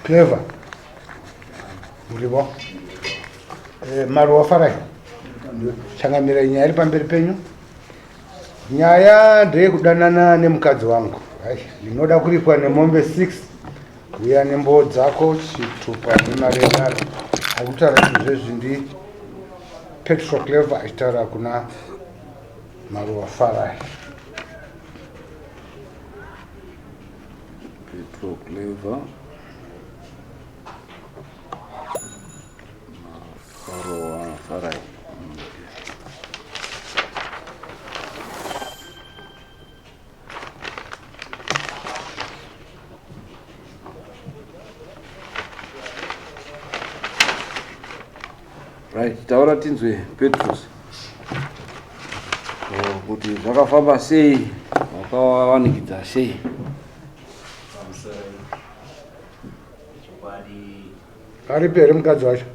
Clever. Muribo. Maruwa farai. Changamira nyaya pamberi penyu. Nyaya ndeyekudanana nemukadzi wangu. Ndinoda kuripwa nemombe 6. Uya nembo dzako chitupa nemarenaro. Akutaura kuti zvezvi ndi Petro Clever achitaura kuna Maruwa farai. Petro Clever. Farai. Right, taura tinzwe Petrus. Kuti zvakafamba sei, wakawanikidza sei. Aripere mukadzi wacho?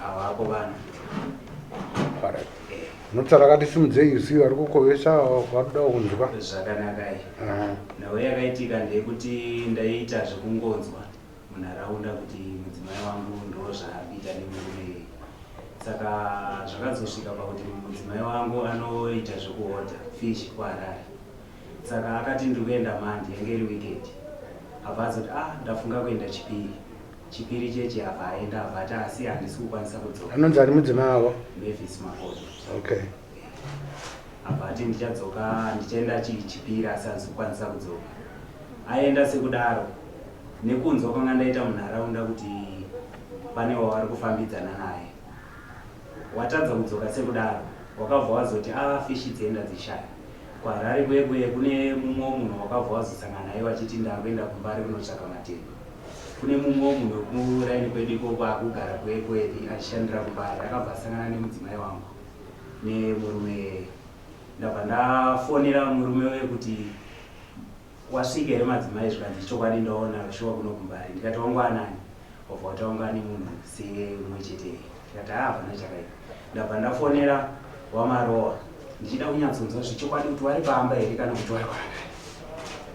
Awako bana. Farai. Notsara kati simudzei usiku ari kukovesa wakuda kunzwa. Zvakanaka iyi. Nawe yakaitika ndeyekuti ndaita zvekungonzwa munharaunda kuti mudzimai wangu ndo zvaapita nemurume. Saka zvakazosvika pakuti mudzimai wangu anoita zvekuhodha fish kuHarare. Saka akati ndiri kuenda Mandi yange iri weekend. Abva azoti ndafunga kuenda Chipiri chechi apa aenda abva asi handisi kukwanisa kudzoka. Anonzi ari mudzimai wavo? Mavis Makoto. Okay. Abva ati ndichadzoka ndichaenda Chipiri asi handisi kukwanisa kudzoka. Aenda sekudaro nekunzwa kwanga ndaita munharaunda kuti pane wavari kufambidzana naye. Watadza kudzoka sekudaro wakabva wazoti fishi dzienda dzishaya. kuHarare kwekwe kune mumwe munhu wakabva wazosangana naye wachiti ndakuenda kumbari kunotsvaka matende. Kune mumwe munhu wekuraini kwedu ikoko akugara kwekwedu achishandira kumbari akabva asangana nemudzimai wangu nemurume. Ndabva ndafonera murume wekuti wasvika here madzimai zvikanzi chokwadi ndaona shuwa kuno kumbari. Ndikati wangu anani? Wabva wataunga nemunhu semumwe chete. Ndikati hapana chakaipa. Ndabva ndafonera waMarowa ndichida kunyatsonzwa zvechokwadi kuti wari pamba here kana kuti wari kwanga.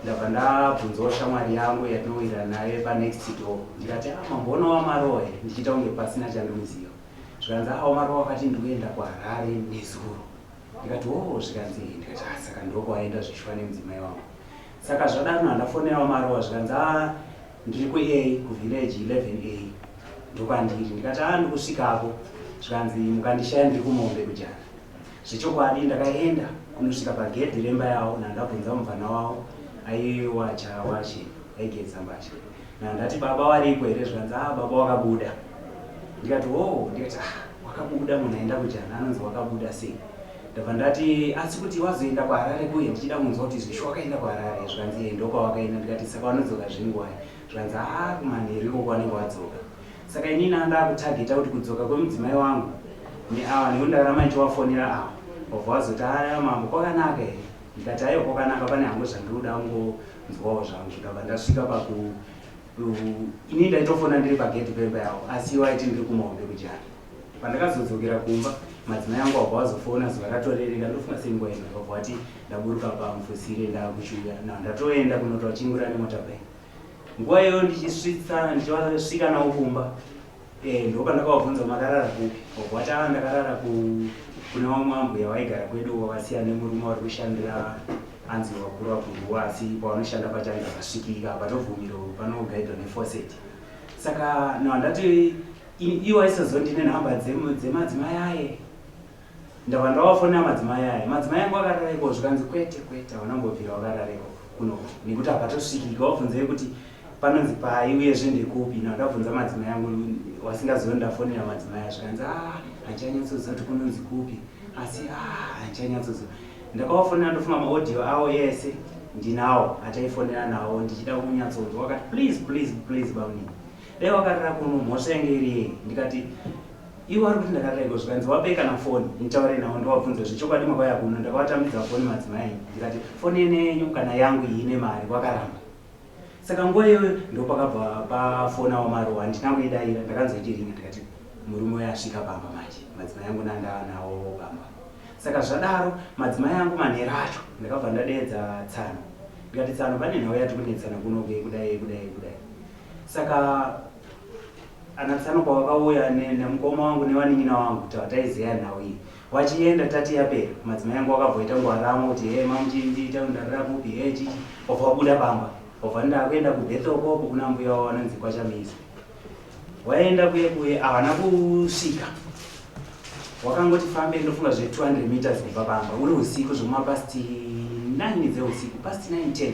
Ndabva ndabvunzawo shamwari yangu yatinowira naye panext door. Ndikati mamboona waMarowa here ndichita kunge pasina chandinoziva. Zvikanzi waMarowa wakati ndikuenda kuHarare nezuro. Ndikati zvikanzi ndikati saka ndokwaenda zvishuwa nemudzimai wangu. Saka zvadaro handafonera waMarowa zvikanzi ndiri kuA kuvillage 11A ndokwandiri. Ndikati ndikusvikapo zvikanzi mukandishaya ndiri kuMombe kujana. Zvechokwadi ndakaenda kunosvika pagedhi remba yavo nandabvunza mubvana wavo aiwacha washe aigeza mbatya. Nandati baba wariko here zvikanzi baba wakabuda. Ndikati ndikati wakabuda munhu aenda kujana anonzi wakabuda sei? Ndabva ndati asi kuti wazoenda kuHarare kuye ndichida kunzwa kuti zvisho wakaenda kuHarare. Zvikanzi ndokwawakaenda. Ndikati saka wanodzoka zvingwai? Zvikanzi kumanheru ikoko wanenge wadzoka. Saka inini andakutageta kuti kudzoka kwemudzimai wangu neava nekundarama ndichiwafonera ava wabva wazoti mambo kwakanaka here? Ndikati aiwa kwakanaka, pane hangu zvandinoda kungonzwawo zvangu. Ndabva ndasvika inini ndaitofona ndiri pagedhi pemba yavo asi waiti ndiri kuMombe kujana. Pandakazodzokera kumba madzimai angu wabva wazofona zuva ratorereka ndofunga senguva ino wabva wati ndaburuka pamufusire ndakushuya ndatoenda kunotwachingura nemotabhaiki. Nguva iyo ndichasvika nawo kumba ndopandakavabvunza makarara kupi. Wabva wati ndakarara kuna vamwe ambuya vaigara kwedu wavasiya nemurume wari kushandira anzi wakuru wakuru asi pavanoshanda pachange pasvikika patovhumiro panogaidwa nefoseti. Saka ndati iwo aisazondine nhamba dzemadzimai aye. Ndabva ndavafonera madzimai aye. Madzimai angu akarara iko zvikanzi kwete havanambobvira wakarara iko kuno nekuti hapatosvikika. Wabvunzei kuti panonzi pai uyezve ndekupi. Ndabvunza madzimai angu wasingazivi ndafonera madzimai aye zvikanzi handichanyatsoziva kuti kunonzi kupi asi handichanyatsoziva. Ndakavafonera ndofunga maaudio avo yese ndinawo ataifonera nawo ndichida kunyatsonzwa wakati please bamuni dai wakarira kuno mhosva yange iri ndikati iwo ari kuti ndakarira zvikanzi wapeka na foni nitaure nawo ndowabvunza zvechokwadi makauya kuno ndakawatamidza foni madzimai ndikati foni yenyu kana yangu ine mari wakaramba saka nguva iyoyo ndopakabva pafona wamarowa ndinangoidayira ndakanzoitiringa ndikati murume uyo asvika pamba manje madzimai yangu nandanawo pamba saka zvadaro madzimai yangu manhero acho ndakabva ndadedza Tsano ndikati Tsano pane nhau yati kunetsana kunoke kudai saka ana Tsano kwavakauya nemukoma wangu nevanin'ina wangu kuti vataiziva nhau iyi wachienda tati yapera madzimai yangu wakabvoita ngwaramo kuti mamuchiita ndarira kupi chichi wabva wabuda pamba wabva ndakuenda kubethokopo kuna mbuya wavo anonzi Kwachamizi waenda kuye havana kusvika wakangoti fambe ndofunga 200 meters kubva pamba uri usiku zvoma past 9 dzeusiku past 9:10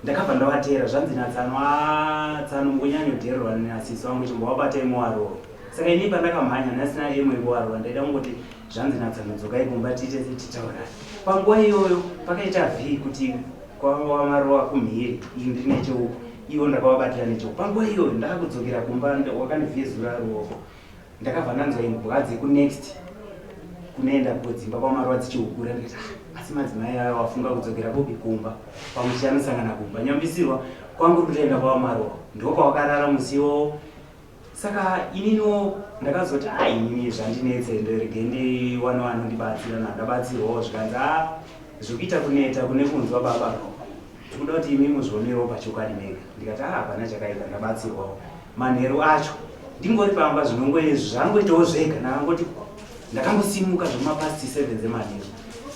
ndakabva ndavatera zvanzi naTsano mukunyanyodhererwa nasisi wangu chimbowabata imuwaro saka ini pandakamhanya nasina emwe kuwaro ndaida kungoti zvanzi naTsano dzokai kumba tiite titaurani panguva iyoyo pakaita vhii kuti kwawamarowa kumhiri ndiri necheuko ivo ndakavabatira necheuko panguva iyoyo ndakakudzokera kumba wakandivhezura ruoko ndakabva ndanzwa imbwa dzekunext kunoenda kudzimba kwamarowa dzichiukura ndikati asi madzimai ayo wafunga kudzokera kupi kumba pamushi anosangana kumba nyambisirwa kwangu kutoenda kwamarowa ndokwawakarara musiwo saka ininiwo ndakazoti inini zvandinetse ndirege ndiwane vanondibatsira nandabatsirwawo zvikanzi zvokuita kuneta kune kunzwa baba tinoda kuti imi muzvionerewo pachokwadi mega ndikati hapana chakaita ndabatsirwawo manheru acho ndingori pamba zvangoitawo zvega ndakangoti ndakangosimuka zvoma past 7 dzemanheru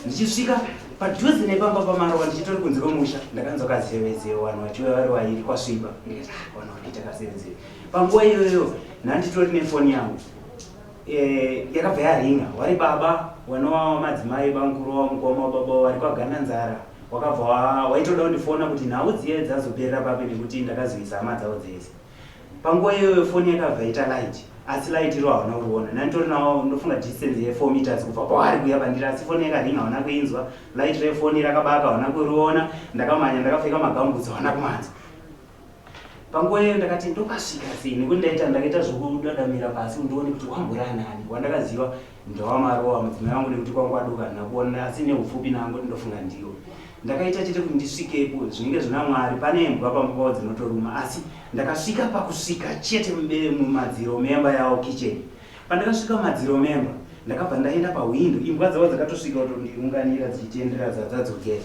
ndichisvika padhuze nepamba pamarowa ndichitori kunze kwemusha ndakanzwa kazevezevo vanhu vachiuya vari vairi kwasviba ndikati vanhu vanoita kazevezevo panguva iyoyo nhanditori nefoni yangu yakabva yaringa wari baba wanowa madzimai banguru wamukoma wababa wari kwaGananzara wakabva waitoda kundifona kuti nhau dziye dzazoperera papi nekuti ndakazoisa hama dzavo dzese panguva iyoyo foni yakabva ita light asi light iro havana kuriona nanditori nawo ndofunga distance ye4 meters kubva pavari kuya pandiri asi foni yakaringa havana kuinzwa light refoni rakabaka havana kuriona ndakamhanya ndakapfeka magambutsi havana kumanzwa panguva iyoyo ndakati ndokasvika sei nekuti ndakaita zvokudadamira pasi ndione kuti wambura nani wandakaziva ndawamarowa mudzimai wangu nekuti kwangu aduka nakuona asi neupfupi nangu ndofunga ndiwo ndakaita chete kuti ndisvikepo zvinenge zvina Mwari pane imbwa pamba pavo dzinotoruma asi ndakasvika pakusvika chete mumadziro memba yawo kitchen pandakasvika mumadziro memba ndakabva ndaenda pawindo imbwa dzavo dzakatosvika kutondiunganira dzichitendera dzadzadzokera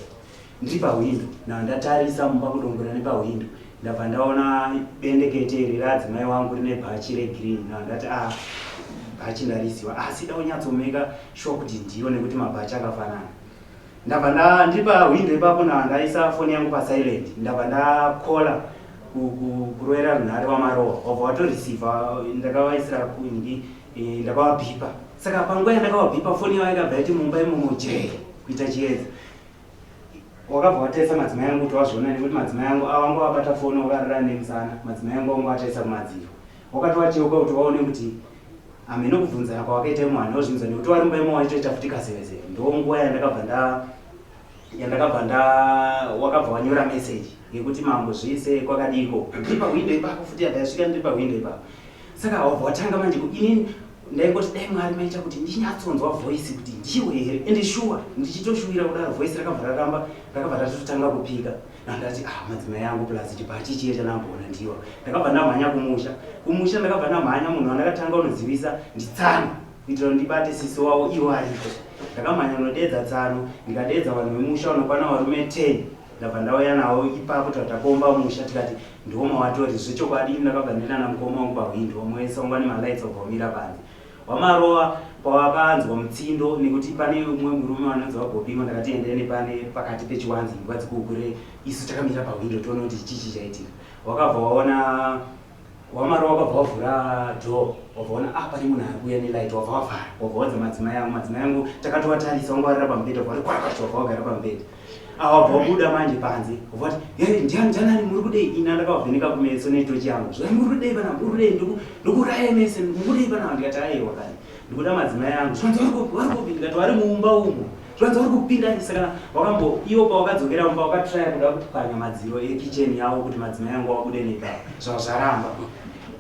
ndiri pawindo nandatarisa mumba kudongora nepawindo ndabva ndaona bendekete iri radzimai wangu rine bhachi regreen nandati bhachi ndarisiwa asi daunyatsomeka sure kuti ndiyo nekuti mabhachi akafanana ndabva ndiri pawindo ipapo nandaisa foni yangu pasilent ndabva ndakola kuroera runhare wamarowa wabva watoreceiva ndakavaisira kuingi ndakavabhipa saka panguva yandakavabhipa foni yavo yakabva iti mumba imomo jee kuita chiedza wakabva wataisa madzimai yangu kuti wazviona nekuti madzimai yangu avangu wabata foni wakarira nemusana madzimai yangu wangu wataisa kumadziro wakati wacheuka kuti waone kuti hameno kubvunzana kwawakaita imwana wozvinzwa nekuti wari mumba imo waitoita futi kasevezeve ndonguva yandakabva wakabva wanyora meseji yekuti mambo zvise kwakadiko ndiri pawindo ipapo futi yadaisvika ndiri pawindo ipapo saka wabva watanga manje inini ndaingoti dai Mwari maita kuti ndinyatsonzwa voice kuti ndiwe here ende shuwa ndichitoshuwira kudaro voice rakabva ratotanga kupika ndandati madzimai yangu plus chibhachi chiye chanamboona ndiwa ndakabva ndamhanya kumusha ndakabva ndamhanya munhu wandakatanga unodzivisa nditsano kuitira ndibate sisi wavo iwo ariko ndakamhanya unodedza Tsano ndikadedza vanhu vemusha unokwana varume 10 ndabva ndauya nawo ipapo tatakomba musha tikati ndoma watori zvechokwadi ndakabva ndenda namukoma wangu pawindo wamwese wanga nemalights obvamira panze wamarowa pawakanzwa mutsindo nekuti pane umwe murume wanonzi wagopima ndakati endene pane pakati pechiwanzi imbwa dzikukure isu takamira pawindo toona kuti chichi chaitika wakabva waona wamarowa wakabva wavhura door wabva waona pane munhu ari kuuya nelight wabva wavhara wabva wadza madzimai yangu takatowatarisa wanga warira pamubhedha wabva kwakati wabva wagara pamubhedha wabva wabuda manje panze wabva kuti ndianani muri kudei ina ndakavheneka kumeso netochi yangu zvai muri kudei pana muri kudei ndokuraya mese muri kudei pana ndikati aiwa kani ndikuda madzimai yangu zvanzi warikopi ndikati vari muumba umo zvanzi uri kupinda saka wakambo iwo pawakadzokera mumba wakatraya kuda kupwanya madziro ekicheni yawo kuti madzimai yangu wabude neka zvazvaramba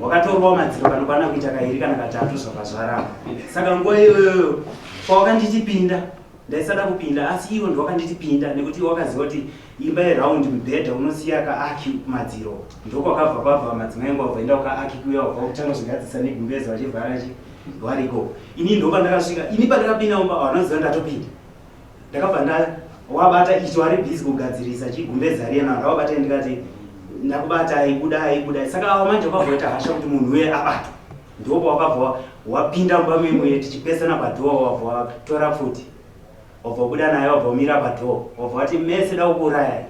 wakatorwawo madziro kanokwana kuita kairi kana katatu zvakazvaramba saka nguva iyoyo pawakandichipinda ndaisada kupinda asi iwo ndowakanditipinda nekuti wakaziva kuti imba yeraundi mubhedha unosiya kaaki madziro ndokwakabva kwabva madzimai yangu wabvaenda kukaaki kuya wabva kutanga zvingadzisa negumbeza vachivhara wariko ini ndopandakasvika ini pandakapinda mumba wanoziva ndatopinda ndakabva wabata icho wari bhizi kugadzirisa chigumbeza riyana ndawabata ndikati ndakubata aibudai saka awa manje kwabvaita hasha kuti munhu uye abatwa ndopo wakabva wapinda mumba memwe tichipesana padhoa wabva watora futi wabva wabuda naye wabva wamira padhoa wabva wati mese da kuuraya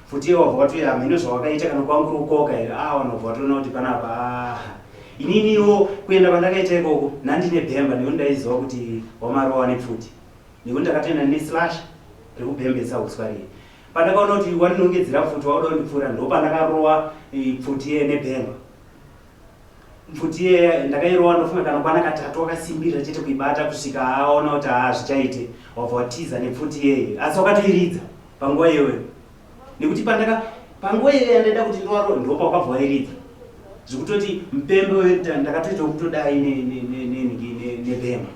futi iye wabva wati hamino zvawakaita kana kwangu rukoka here wanobva watoona kuti panapa ininiwo kuenda kwandakaita ikoko nandine bhemba nekuti ndaiziva kuti wamarowa nepfuti nekuti ndakatoenda neslash rekubhembesa uswa riye pandakaona kuti waninongedzera pfuti wauda kundipfuura ndopandakarowa pfuti iye nebhemba pfuti iye ndakairowa ndofunga kana kwana katatu wakasimbirira chete kuibata kusvika aona kuti zvichaite wabva watiza nepfuti iyeye asi wakatoiridza panguva iyoyo nekuti panguva iyoyo yandaida kuti ndowaro ndopa wakabva wairidza zvekutoti mupembe ndakatoita kutodai nebhemba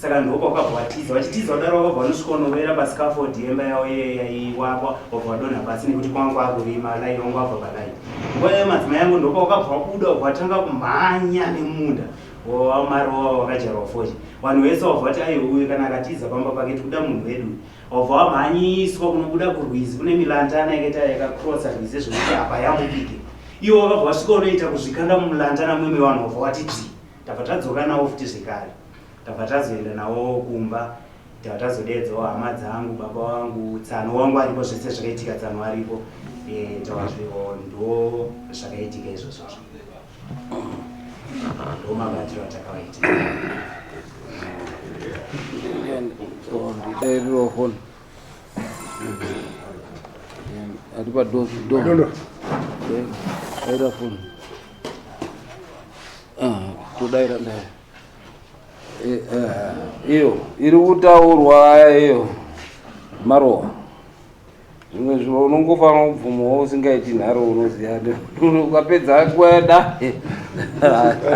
saka ndopa wakabva watiza wachitiza wadaro wakabva wanosvika unovera pascaffold yemba yawo yaiwakwa wabva wadonha pasi nekuti kwanga kwakurima lai wangu wabva palai nguva yayo madzimai yangu ndopa wakabva wabuda wabva watanga kumhanya nemunda wamarowa wakajarwa foshi vanhu vese wabva wati aiwe uyu kana akatiza pamba pake tikuda munhu wedu wabva wamhanyiswa kunobuda kurwizi kune milantana yakaita yakakrosa rwizi zvokuti apa yamupike iwo wakabva wasvika unoita kuzvikanda mumulantana mwemwe vanhu wabva wati ti tabva tadzoka nawo futi zvekare tabva tazoenda nawo kumba tabva tazodedzawo hama dzangu baba wangu tsano wangu aripo zvese zvakaitika tsano aripo tawazviwo ndo zvakaitika izvozvo ndo mabatiro atakawaita nditairiro foni ari padondo daira foni todaira ndaya iyo iri kutaurwa iyo marowa zvimwe zviro unongofanira kubvumawo usingaiti nharo unoziya ukapedza kweda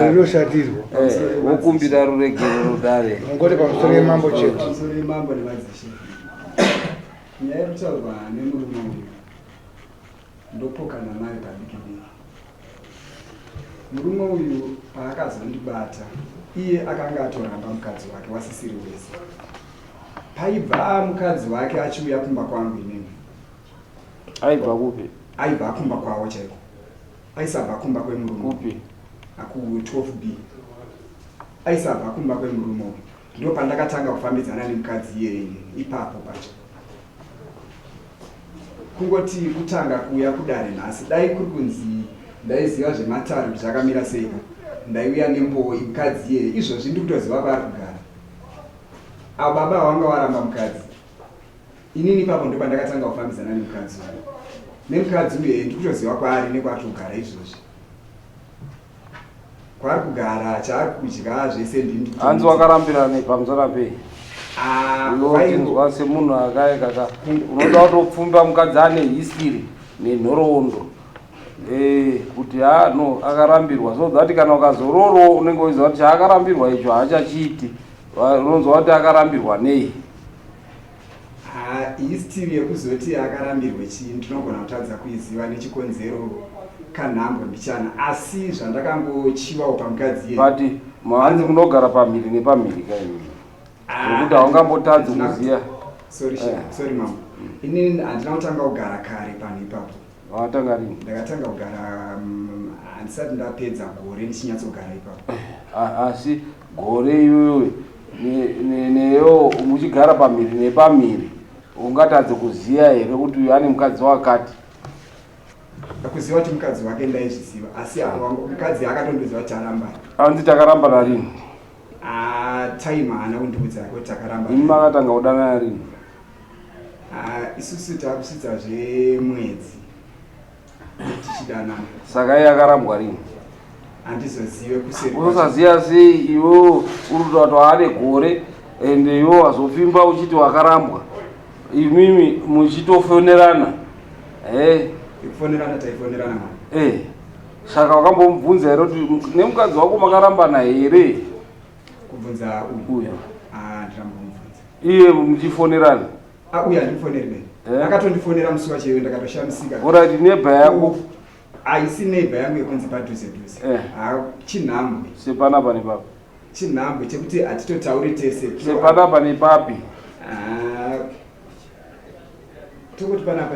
rinoshatirwa wokumbira ruregero rudare ngoti pamusoro yemambo chete pamusoro yemambo nevadzishe nyaya iri kutaurwa nemurume uyu ndopokana nayo padikidiki murume uyu paakazondibata iye akanga atoramba mukadzi wake wasisiri wese paibva mukadzi wake achiuya kumba kwangu inini aibva kupi aibva kumba kwawo chaiko aisabva kumba kwemurume kupi aku 12b aisabva kumba kwemurume uyu ndo pandakatanga kufambidzana nemukadzi iyeye ipapo pacho kungoti kutanga kuuya kudare nhasi dai kuri kunzi ndaiziva zvemataro kuti zvakamira sei ndaiuya nemboi mukadzi iyeye izvozvi ndikutoziva paari kugara avo baba vanga waramba mukadzi inini ipapo ndo pandakatanga kufambidzana nemukadzi uyu nemukadzi uyu ndikutoziva kwaari nekwaari kugara izvozvi kwaari kugara chaari kudya zvese ndini hanzi wakarambira nepamusoro pei tinzwa semunhu akaekaka unoda kutopfumba mukadzi ane history nenhoroondo kuti no akarambirwa zvoza kuti kana ukazororo unenge uchiziva kuti chaakarambirwa icho haachachiiti unonzwa kuti akarambirwa nei history yekuzoti akarambirwe chii ndinogona kutadza kuiziva nechikonzero kanhambo mbichana asi zvandakangochivawo pamukadzi ye but mahanzi munogara pamhiri nepamhiri kaini zvokuti haungambotadzi kuziya sorry mama inini handina kutanga kugara kare panhu ipapo watanga rini ndakatanga kugara handisati ndapedza gore ndichinyatsogara ipapo asi gore iyoyo neyo muchigara pamhiri nepamhiri ungatadze kuziya here kuti uyu ane mukadzi wakati kuziva kuti mukadzi wake ndaizviziva asi mukadzi akatondoziva kuti aramba hanzi takarambana rini time haana kundiudza kuti takaramba imi makatanga kudanana rini isusu takusvitsa zvemwedzi tichidanana saka iye akarambwa rini handizozive usaziya sei iwo uri kuta kuti waane gore ende iwo wazopfimba uchiti wakarambwa imimi muchitofonerana kufonerana taifonerana saka wakambomubvunza here kuti nemukadzi wako makarambana here kubvunza uyo ndinambomubvunza iye muchifonerana uya ndifonerime akatondifonera musi wacheyo ndakatoshamisika orati nebha yako aisi nebha yangu yekunzi padhuze dhuze chinhambwe sepanapa nepapi chinhambwe chekuti hatitotauri tese sepanapa nepapi tokuti panapa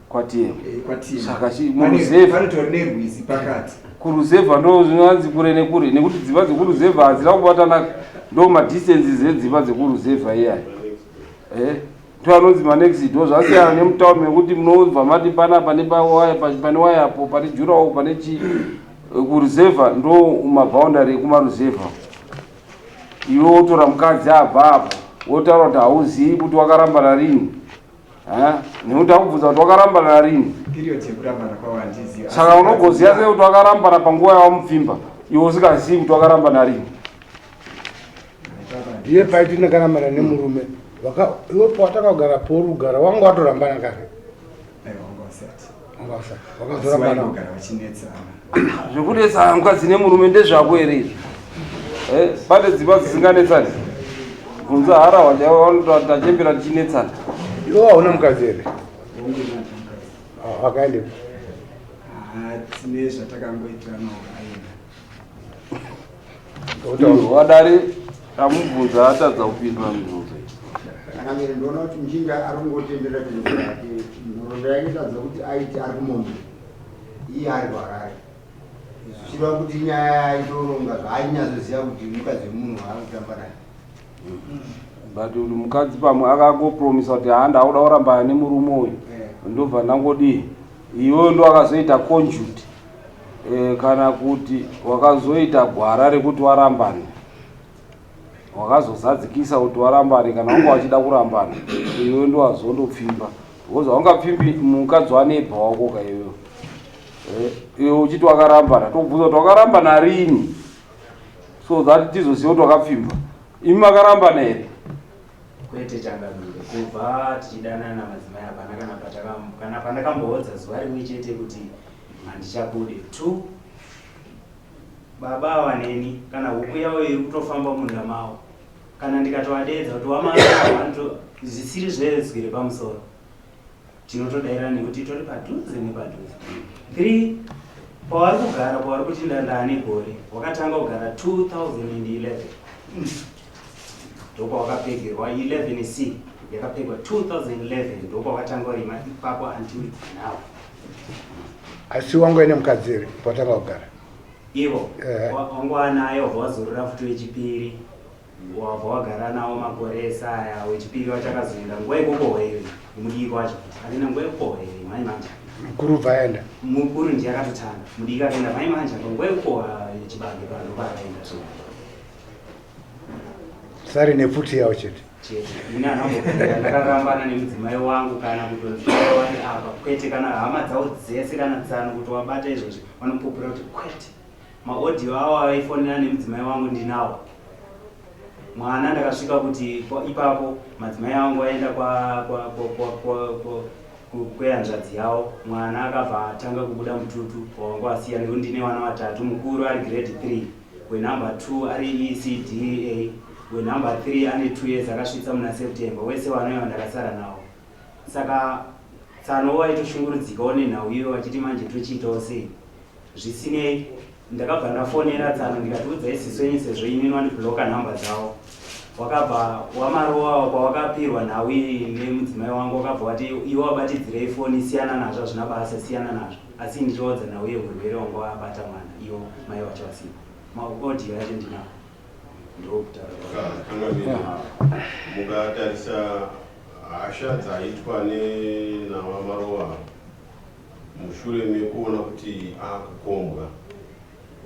kwatm saka muruzevha panotori nerwizi pakati kuruzevha ndo zvinonzi kure nekure nekuti dzimba dzekuruzevha hadzina kubatana ndo madistances edzimba dzekuruzevha iyaya toanonzi manexito zvasiyana nemutauni mekuti munobva mati panapa pane wayapo pane jurawo pane chi kuruzevha ndo mabhaundari ekumaruzevha iwe wotora mukadzi abva apo wotaura kuti hauzivi kuti wakarambana rini nekuti akubvunza kuti wakarambana rini saka unogoziva sei kuti wakarambana panguva yawamupfimba iwe usingazivi kuti wakarambana rini iye paiti ndakarambana nemurume iwe pawatakagara porugara wanga watorambana kare zvekunetsana mukadzi nemurume ndezvako here izvi pane dzimba dzisinganetsani bvunza harawa tachembera tichinetsana iwe hauna mukadzi here akaendepo tine zvatakangoitirana wadare amubvunza atadza kupindura mibvunzo akamira ndoona kuti mujinga ari kungotendera tenderera ake nhoroondo yake tadza kuti aiti ari kumombe iye ari kuharare zvichiva kuti nyaya itoronga zvaainyatsoziva kuti mukadzi wemunhu ari kutamba naye but kuti mukadzi pamwe akangopromisa kuti handauda kurambana nemurume uyu ndobva ndangodii iwewe ndo akazoita conjute kana kuti wakazoita gwara rekuti warambane wakazozadzikisa kuti warambane kana wanga wachida kurambana iwe ndo wazondopfimba because haungapfimbi mukadzi wanebha wako ka iwe uchiti wakarambana tobvunza kuti wakarambana rini so that tizoziva kuti wakapfimba imi makarambana here kwete changamire kubva tichidanana namadzimai apana kana pandakamboodza zuva rimwe chete kuti handichabude 2 baba avaneni kana huku yavo iri kutofamba munda mavo kana ndikatovadeedza kuti wamavantu zvisiri zvezwire pamusoro tinotodaira nekuti tori padhuze nepadhuze 3 pavari kugara pavari kuti ndandane gore wakatanga kugara 2011 ndokwa wakapegerwa 11C yakapegwa 2011 ndokwa wakatanga urima ipapo until now asi wangu ene mukadzi here patanga kugara ivo wangu wanayo wabva wazorora futi wechipiri wabva wagara nawo makore esaya wechipiri wachakazoenda nguva ikokohwa iyo mudiki wacho akaenda nguva ikokohwa iyo mai manja mukuru bva aenda mukuru ndiye akatotanga mudiki akaenda mai manja panguva ikokohwa yechibage pano paakaenda so sari nepfuti yawo chete ine anambopira ndakarambana nemudzimai wangu kana kutonziwani apa kwete kana hama dzavo dzese kana tsano kuti wabata izvozvi vanopupura kuti kwete maaudio avo avaifonera nemudzimai wangu ndinawo mwana ndakasvika kuti ipapo madzimai angu aenda kwehanzvadzi yavo mwana akabva atanga kubuda mututu wangu asiya nekuti ndine vana 3 mukuru ari grade 3 wenumber 2 ari ECDA wenumber 3 ane 2 years akasvitsa muna September wese vanoiva ndakasara navo saka tsano waitoshungurudzikawo nenhau iyo vachiti manje tochiitawo sei zvisinei ndakabva ndafonera tsano ndikatiudza isiswenyu sezvo inini wandibhuloka nhamba dzavo wakabva wamarowa kwawakapirwa nhau iyi nemudzimai wangu wakabva wati iwe wabatidzirei foni siyana nazvo zvina basa siyana nazvo asi ndichiodza nhau yeurwere wangu wabata mwana iwo mai vacho vasiva maaudio yacho ndinawo mukatarisa hasha dzaitwa navamarowa mushure mekuona kuti akukombwa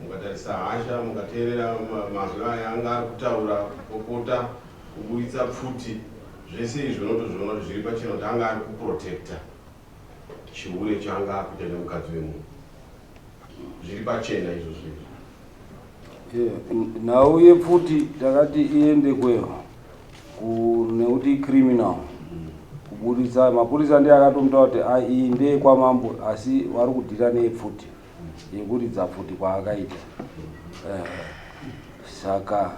mukatarisa hasha mukateerera mazwi aya anga ari kutaura kupopota kuburitsa pfuti zvese izvo notozviona kuti zviri pachena kuti anga ari kuprotekta chiure chaanga akuita nemukadzi wemunhu zviri pachena izvo zvizvo nhau yepfuti takati iende kweho nekuti criminal kuburisa mapurisa ndiye akatomutaura kuti iyi ndeye kwamambo asi vari kudhira nepfuti yekuridza pfuti kwaakaita. Saka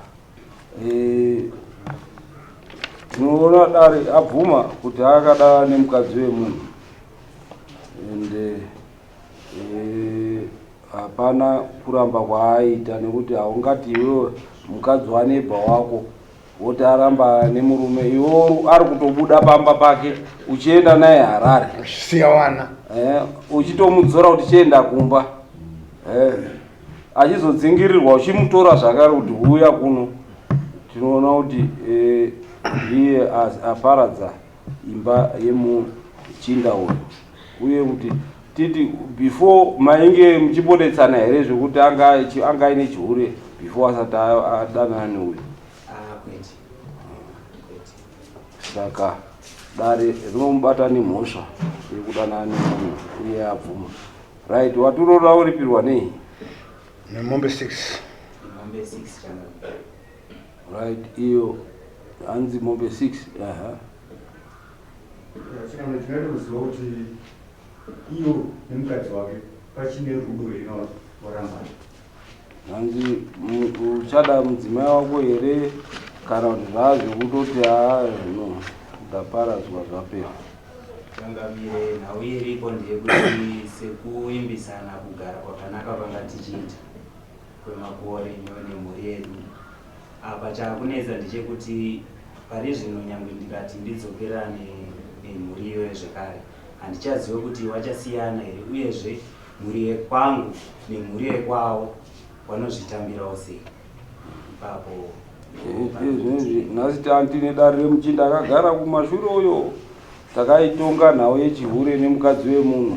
tinoona dare abvuma kuti akada nemukadzi wemunhu ende hapana kuramba kwaaita nekuti haungati iwewe mukadzi wanebha wako woti aramba nemurume iwo ari kutobuda pamba pake uchienda naye Harare siya wana uchitomudzora kuti chienda kumba achizodzingirirwa uchimutora zvakare kuti uya kuno. Tinoona kuti iye aparadza imba yemuchinda uyu uye kuti titi before mainge muchibodetsana here zvekuti anga ine chihure before asati adanana neuyu. Saka dare rinomubata nemhosva yekudanana nemunhu uye abvuma. Right, watinoda uripirwa nei? Mombe 6. Right, iyo hanzi Mombe 6. Tinode kuziva kuti iyo nemukadzi wake pachine rudo rinowarambana. Hanzi uchada mudzimai wako here kana kuti zvazvekutoti no ndaparadzwa zvapera. Changamire nhau iripo ndeyekuti sekuimbisana kugara kwakanaka kwanga tichiita kwemakore nemhuri yedu. Apa chakunetsa ndechekuti pari zvino nyangwe ndikati ndidzokerane nemhuri iyoyo zvekare handichazive kuti wachasiyana here uyezve mhuri yekwangu nemhuri yekwavo vanozvitambirawo sei ipapo. Nhasi tine dare remuchinda akagara kumashure uyo takaitonga nhau yechihure nemukadzi wemunhu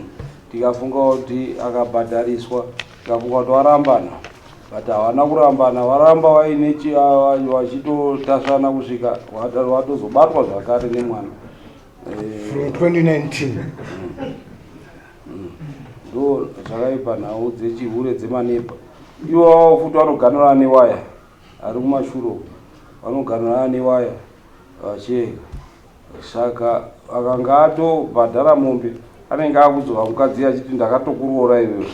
tikafunga kuti akabhadhariswa tikafunga kuti warambana but havana kurambana varamba vaine vachitotasvana kusvika watozobatwa zvakare nemwana from 2019. ndo zvakaipa nhau dzechihure dzemanepa. Ivo futi vanoganurana newaya ari kumashuro vanoganurana newaya vacheka. Saka akanga atobhadhara mombe anenge akuzova mukadzi achiti ndakatokuroora iwewe.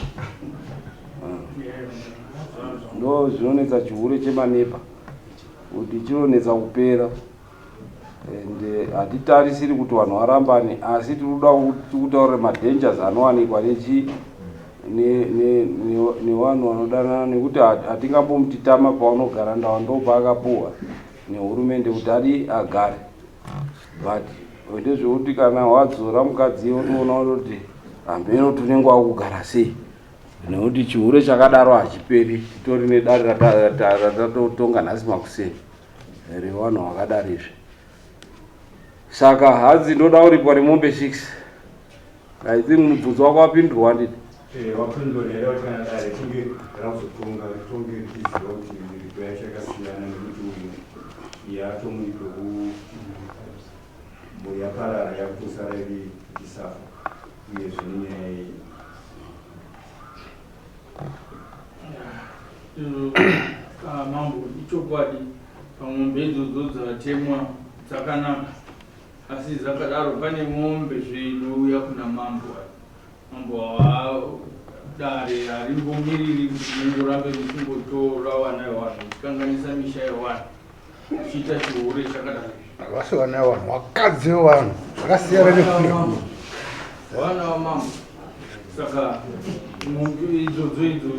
Ndo zvinonetsa chihure chemanepa kuti chinonetsa kupera ende hatitarisiri kuti vanhu varambane asi tirikuda kutaurira madangers anowanikwa nevanhu vanodanana nekuti hatingambomutitama paunogara ndawa ndopa akapuhwa nehurumende kuti adi agare. But ndezvekuti kana wadzora mukadzi unoona kuti hambeno tunenge wakugara sei nekuti chihure chakadaro hachiperi titori nedare ratatotonga nhasi makuseni revanhu vakadarizve. Saka hadzi ndoda uripwa remombe 6. I think mubvunzo wako wapindurwa nditi. Wapindurwa here kuti kana dare tinge razotonga ritonge richiziva kuti ripo yacho yakasiyana nekuti uyu yatomuripo mhuri yaparara yakutosara iri ichisafa uyezve nenyaya yei. Mambo ichokwadi pamombe idzodzo dzatemwa dzakanaka asi dzakadaro pane mombe zvinouya kuna mambo dare harimbomiriri kuti mungorambe muchingotora vana vevanhu muchikanganisa misha yevanhu uchiita chihure chakadaro vasi vana vevanhu vakadzi vevanhu zvakasiyana vana vamambo. Saka mombe idzodzo idzo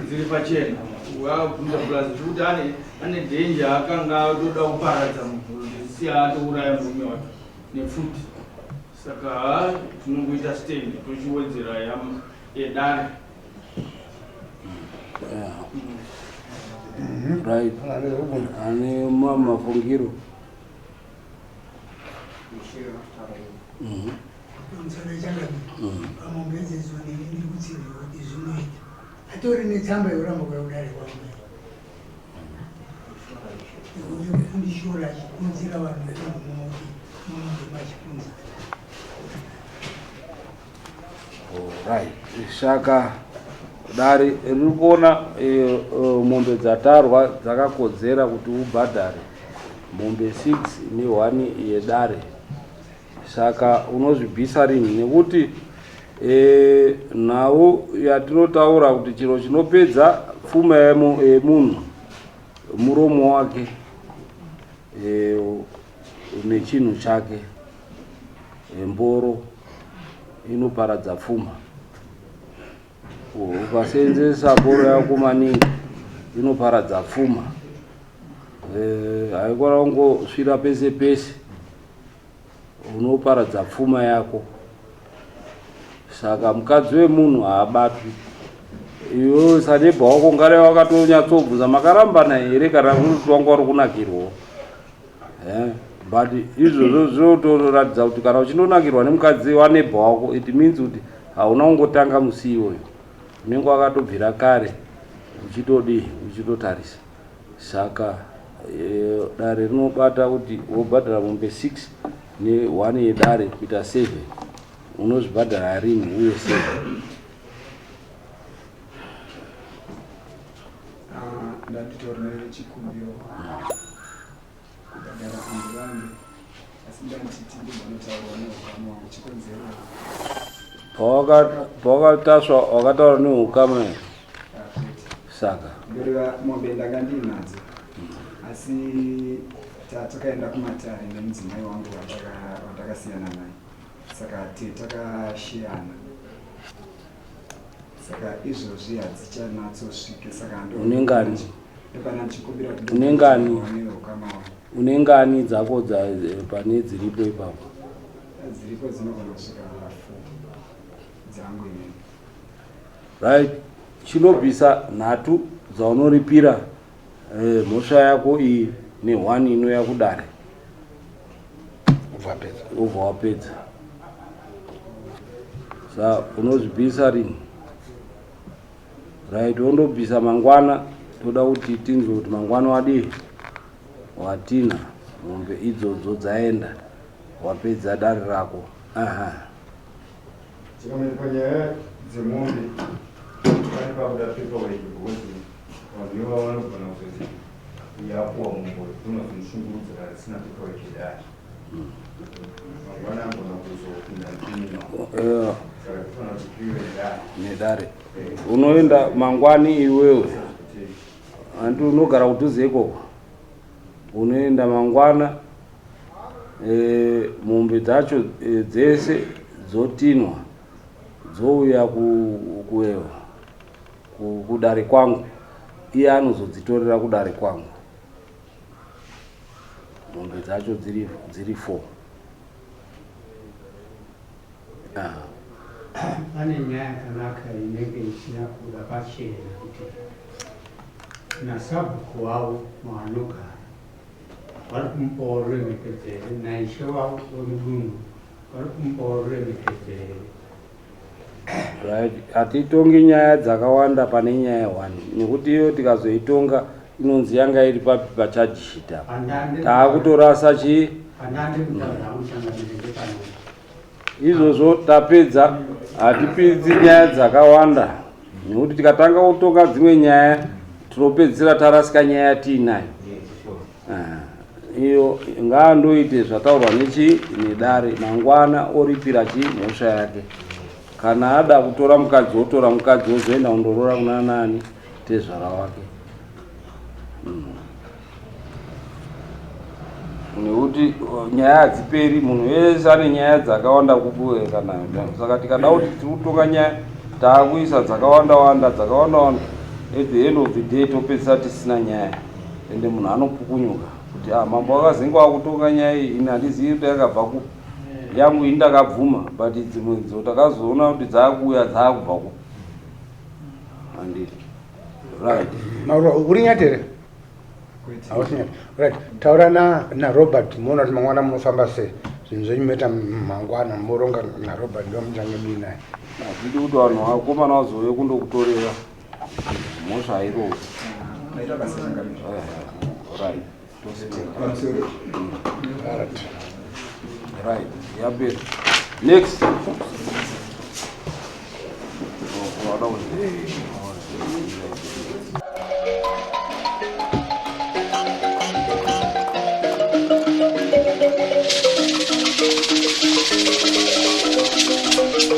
dziri pachena wabvunza plus kuti ane danger akanga atoda kuparadza munhu siya atouraya murume wake nepfuti. Saka tinongoita stand tochiwedzera yedare. Right. Ane mafungiro. atori netsamba yoramba kudare kwangu kundishora chikunzira vanhu vemumachikunza. Right. Saka dare riri kuona mombe dzatarwa dzakakodzera kuti ubhadhare Mombe 6 ni 1 yedare. Saka unozvibvisa rini nekuti nhau yatinotaura kuti chiro chinopedza pfuma yemunhu muromo wake nechinhu chake. Mboro inoparadza pfuma. Ukaseenzesa mboro yako maningi inoparadza pfuma. Haikona kungosvira pese pese, unoparadza pfuma yako. Saka mukadzi wemunhu haabatwi. Iwe sanebha wako ngare wakatonyatsobvunza makarambana here kana kuti wangu wari kunakirwa. But izvozvo zvinotoratidza kuti kana uchindonakirwa nemukadzi wanebha wako, it means kuti hauna kungotanga musi iwoyo, unenge wakatobvira kare uchitotarisa. Saka dare rinobata kuti wobhadhara mombe 6 ne1 yedare kuita 7, unozvibhadhara rini uye 7. Ndatitorere chikumbiro kubhadhara vanhu vangu, asi ndanditi ndinotaura neukama wangu chikonzero. Pawakatasva wakataura neukama saka ndoreva mombe ndanga ndinadzo, asi takaenda kumatare nemudzimai wangu watakasiyana naye, saka takashiyana. Saka izvozvi hadzichanyatsosvike. Saka unengani unengani dzako pane dziripo ipapo? Dziripo dzinogona kusvika 4 dzangu inini. Right, chinobvisa nhatu dzaunoripira mhosva yako iyi ne1 inouya kudare ubva wapedza. Sa unozvibvisa rini? Right, wondobvisa mangwana. Toda kuti tinzwe kuti mangwana wadii watina mombe idzodzo dzaenda wapedza dare rako. Panyaya dzemombe pane pakuda paperwork because vanhu vanogona kuzoti yapuwa mumbo inozoshungurudza risina paperwork yedare. Mangwana anogona kuzopinda mpinino nedare. Unoenda mangwani iwewe, anti unogara kudhuze ikoko, unoenda mangwana. Mombe dzacho dzese dzotinwa dzouya kuwewa kudare kwangu. Iye anozodzitorera kudare kwangu. Mombe dzacho dziri 4. Pane nyaya yakanaka inenge isina kuda pachena kuti nasabhuku wavo mavanogara vari kumupawo ruremekedzere, naishe wavo wemudunhu vari kumupawo ruremekedzere. Right, hatitongi nyaya dzakawanda pane nyaya 1 nekuti iyo tikazoitonga inonzi yanga iri pachajishita. Taakutorasa chii izvozvo tapedza. Hatipidzi nyaya dzakawanda nekuti tikatanga kutonga dzimwe nyaya tinopedzisira tarasika nyaya tiinayo. Iyo ngaandoite zvataurwa nedare. Mangwana oripira mhosva yake. Kana ada kutora mukadzi otora mukadzi, ozoenda kundorora kuna nani tezvara wake. Nekuti nyaya hadziperi, munhu wese ane nyaya dzakawanda kubuweka nayo. Saka tikada kuti tikutonga nyaya taakuisa dzakawanda. At the end of the day topedzisa tisina nyaya, ende munhu anopukunyuka kuti mambo akazenga wakutonga nyaya iyi, ini handizivi kuti yakabva ku yangu ini ndakabvuma, but dzimwe dzo takazoona kuti dzakuuya dzakubva ku handiti. Right, Mauro uri nyatere? Right, taura na Robert, muona kuti mangwana munofamba sei? Zvinhu zvenyu meta mangwana muronga na Robert ndio mtange bini naye. Hazvidi kuti vanhu vakomana vazouye kundokutorera mhosva iroo. Right. Right, yapera. Next.